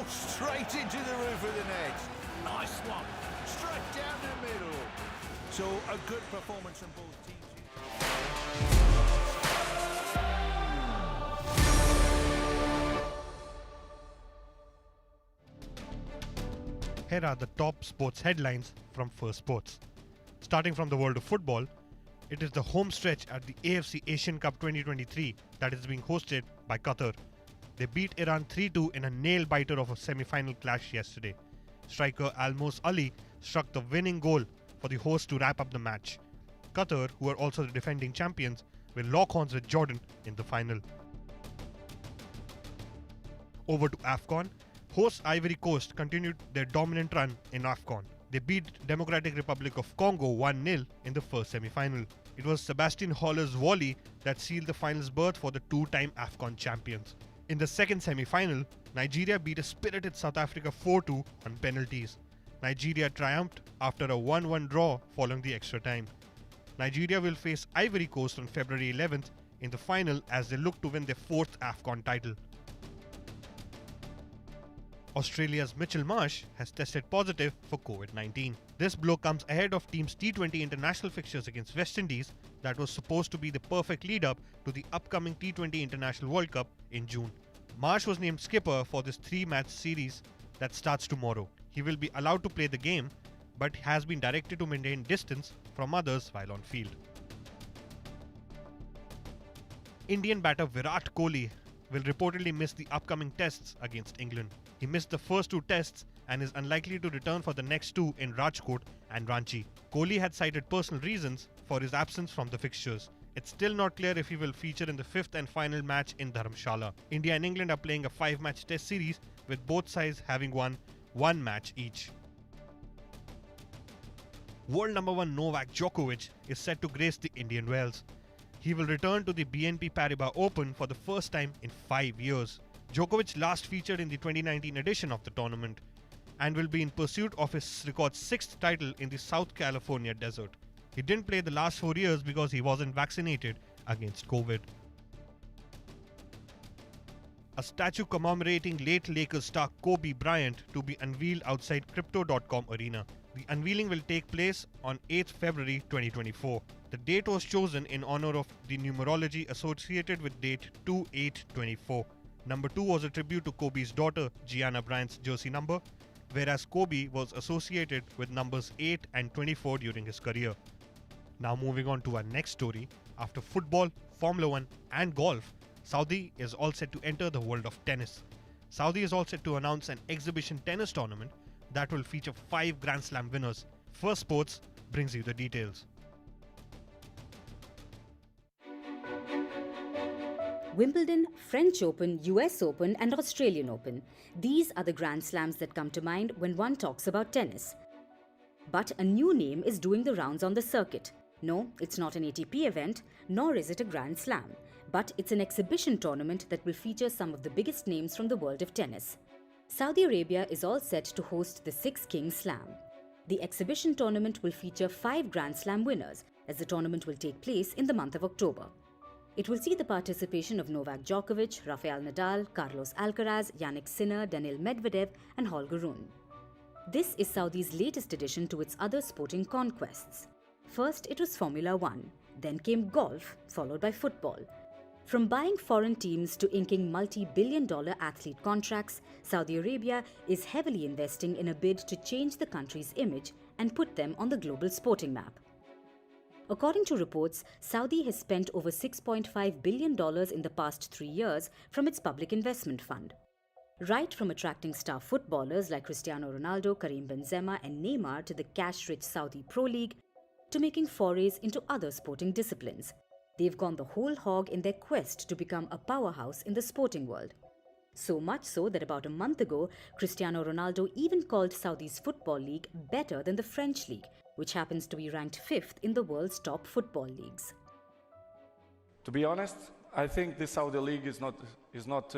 Oh, straight into the roof of the net. Nice one. Straight down the middle. So a good performance from both teams. Here are the top sports headlines from Firstpost. Starting from the world of football, it is the home stretch at the AFC Asian Cup 2023 that is being hosted by Qatar. They beat Iran 3-2 in a nail-biter of a semi-final clash yesterday. Striker Almos Ali struck the winning goal for the hosts to wrap up the match. Qatar, who are also the defending champions, will lock horns with Jordan in the final. Over to AFCON. Hosts Ivory Coast continued their dominant run in AFCON. They beat Democratic Republic of Congo 1-0 in the first semi-final. It was Sebastian Haller's volley that sealed the finals berth for the two-time AFCON champions. In the second semi-final, Nigeria beat a spirited South Africa 4-2 on penalties. Nigeria triumphed after a 1-1 draw following the extra time. Nigeria will face Ivory Coast on February 11th in the final as they look to win their fourth AFCON title. Australia's Mitchell Marsh has tested positive for COVID-19. This blow comes ahead of team's T20 international fixtures against West Indies that was supposed to be the perfect lead-up to the upcoming T20 International World Cup in June. Marsh was named skipper for this three-match series that starts tomorrow. He will be allowed to play the game, but has been directed to maintain distance from others while on field. Indian batter Virat Kohli will reportedly miss the upcoming tests against England. He missed the first two tests and is unlikely to return for the next two in Rajkot and Ranchi. Kohli had cited personal reasons for his absence from the fixtures. It's still not clear if he will feature in the fifth and final match in Dharamshala. India and England are playing a 5-match test series with both sides having won one match each. World number 1 Novak Djokovic is set to grace the Indian Wells. He will return to the BNP Paribas Open for the first time in 5 years. Djokovic last featured in the 2019 edition of the tournament and will be in pursuit of his record 6th title in the South California desert. He didn't play the last 4 years because he wasn't vaccinated against COVID. A statue commemorating late Lakers star Kobe Bryant to be unveiled outside Crypto.com Arena. The unveiling will take place on 8th February 2024. The date was chosen in honor of the numerology associated with date 2824. Number 2 was a tribute to Kobe's daughter Gianna Bryant's jersey number, whereas Kobe was associated with numbers 8 and 24 during his career. Now moving on to our next story. After football, Formula 1 and golf, Saudi is all set to enter the world of tennis. Saudi is all set to announce an exhibition tennis tournament that will feature 5 Grand Slam winners. Firstpost brings you the details. Wimbledon, French Open, US Open and Australian Open. These are the Grand Slams that come to mind when one talks about tennis. But a new name is doing the rounds on the circuit. No, it's not an ATP event, nor is it a Grand Slam. But it's an exhibition tournament that will feature some of the biggest names from the world of tennis. Saudi Arabia is all set to host the Six Kings Slam. The exhibition tournament will feature 5 Grand Slam winners, as the tournament will take place in the month of October. It will see the participation of Novak Djokovic, Rafael Nadal, Carlos Alcaraz, Yannick Sinner, Daniil Medvedev and Holger Rune. This is Saudi's latest addition to its other sporting conquests. First it was Formula 1, then came golf, followed by football. From buying foreign teams to inking multi-billion-dollar athlete contracts, Saudi Arabia is heavily investing in a bid to change the country's image and put them on the global sporting map. According to reports, Saudi has spent over $6.5 billion in the past 3 years from its public investment fund. Right from attracting star footballers like Cristiano Ronaldo, Karim Benzema and Neymar to the cash-rich Saudi Pro League, to making forays into other sporting disciplines. They've gone the whole hog in their quest to become a powerhouse in the sporting world. So much so that about a month ago, Cristiano Ronaldo even called Saudi's football league better than the French league, which happens to be ranked 5th in the world's top football leagues. To be honest, I think the Saudi league is not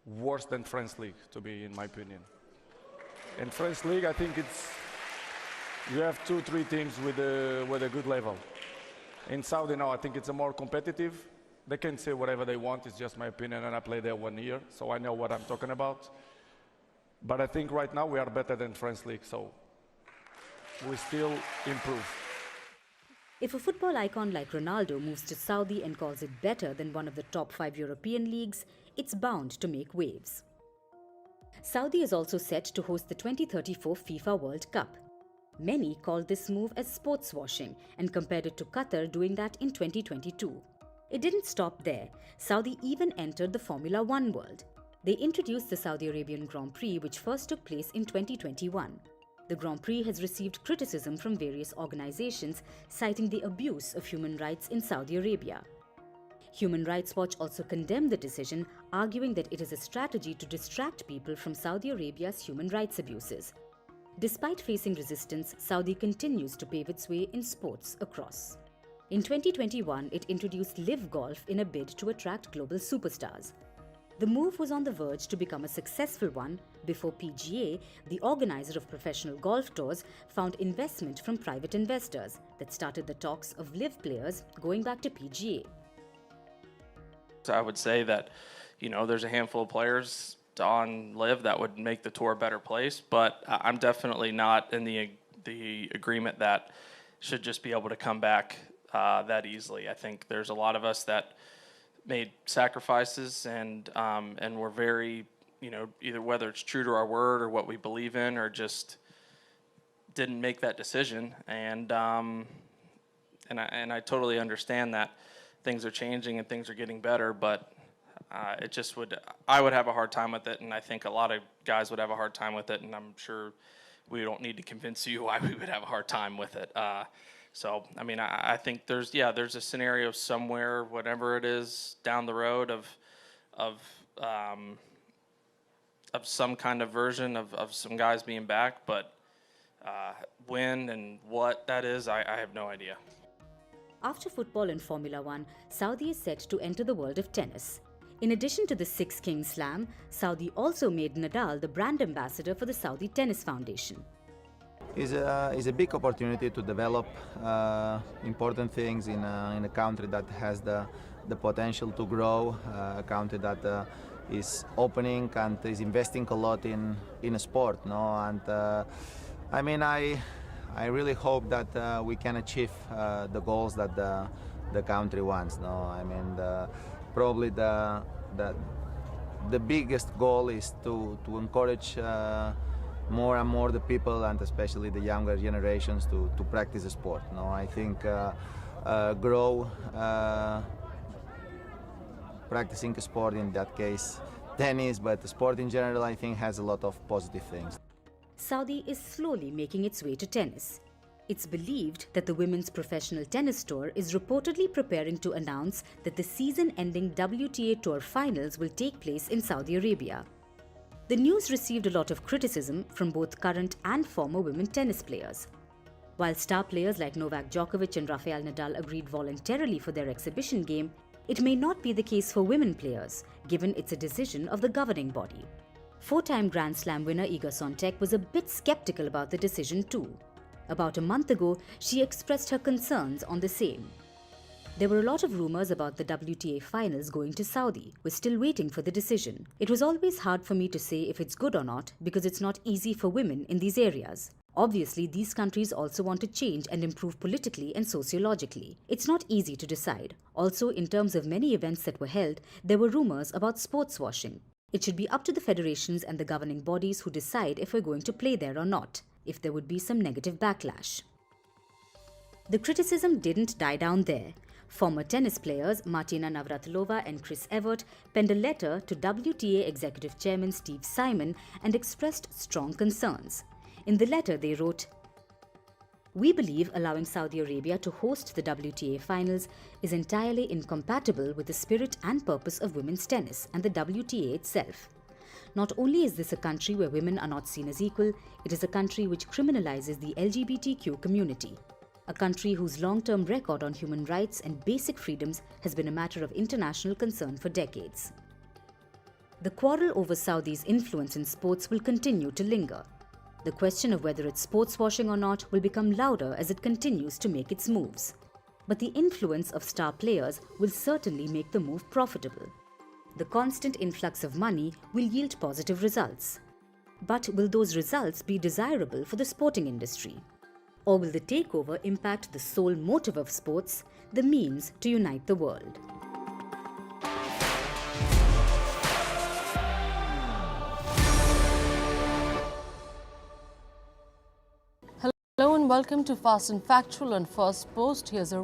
worse than French league, to be in my opinion. In French league, I think you have 2-3 teams with a good level. In Saudi now, I think it's a more competitive. They can say whatever they want. It's just my opinion, and I played there 1 year, so I know what I'm talking about. But I think right now we are better than French league, so we still improve. If a football icon like Ronaldo moves to Saudi and calls it better than one of the top 5 European leagues, it's bound to make waves. Saudi is also set to host the 2034 FIFA World Cup. Many called this move as sports washing and compared it to Qatar doing that in 2022. It didn't stop there. Saudi even entered the Formula One world. They introduced the Saudi Arabian Grand Prix, which first took place in 2021. The Grand Prix has received criticism from various organizations, citing the abuse of human rights in Saudi Arabia. Human Rights Watch also condemned the decision, arguing that it is a strategy to distract people from Saudi Arabia's human rights abuses. Despite facing resistance, Saudi continues to pave its way in sports across. In 2021, it introduced Live Golf in a bid to attract global superstars. The move was on the verge to become a successful one before PGA, the organizer of professional golf tours, found investment from private investors that started the talks of Live players going back to PGA. I would say that, there's a handful of players on Live that would make the tour a better place, but I'm definitely not in the agreement that should just be able to come back that easily. I think there's a lot of us that made sacrifices and we're very, either whether it's true to our word or what we believe in, or just didn't make that decision. And I totally understand that things are changing and things are getting better, but I would have a hard time with it, and I think a lot of guys would have a hard time with it, and I'm sure we don't need to convince you why we would have a hard time with it. I think there's a scenario somewhere, whatever it is, down the road of some kind of version of some guys being back, but when and what that is, I have no idea. After football and Formula One, Saudi is set to enter the world of tennis. In addition to the Six Kings Slam, Saudi also made Nadal the brand ambassador for the Saudi Tennis Foundation. Is a big opportunity to develop important things in a country that has the potential to grow, a country that is opening and is investing a lot in a sport, no? And I really hope that we can achieve the goals that the country wants, no? Probably the biggest goal is to encourage more and more the people, and especially the younger generations, to practice the sport. No, I think grow practicing a sport, in that case tennis, but the sport in general, I think, has a lot of positive things. Saudi is slowly making its way to tennis. It's believed that the Women's Professional Tennis Tour is reportedly preparing to announce that the season-ending WTA Tour Finals will take place in Saudi Arabia. The news received a lot of criticism from both current and former women tennis players. While star players like Novak Djokovic and Rafael Nadal agreed voluntarily for their exhibition game, it may not be the case for women players, given it's a decision of the governing body. Four-time Grand Slam winner Iga Swiatek was a bit skeptical about the decision too. About a month ago, she expressed her concerns on the same. There were a lot of rumors about the WTA finals going to Saudi. We're still waiting for the decision. It was always hard for me to say if it's good or not, because it's not easy for women in these areas. Obviously, these countries also want to change and improve politically and sociologically. It's not easy to decide. Also, in terms of many events that were held, there were rumors about sports washing. It should be up to the federations and the governing bodies who decide if we're going to play there or not, if there would be some negative backlash. The criticism didn't die down there. Former tennis players Martina Navratilova and Chris Evert penned a letter to WTA Executive Chairman Steve Simon and expressed strong concerns. In the letter they wrote, "We believe allowing Saudi Arabia to host the WTA finals is entirely incompatible with the spirit and purpose of women's tennis and the WTA itself. Not only is this a country where women are not seen as equal, it is a country which criminalizes the LGBTQ community. A country whose long-term record on human rights and basic freedoms has been a matter of international concern for decades." The quarrel over Saudi's influence in sports will continue to linger. The question of whether it's sports washing or not will become louder as it continues to make its moves. But the influence of star players will certainly make the move profitable. The constant influx of money will yield positive results. But will those results be desirable for the sporting industry? Or will the takeover impact the sole motive of sports, the means to unite the world? Hello and welcome to Fast and Factual on Firstpost. Here's a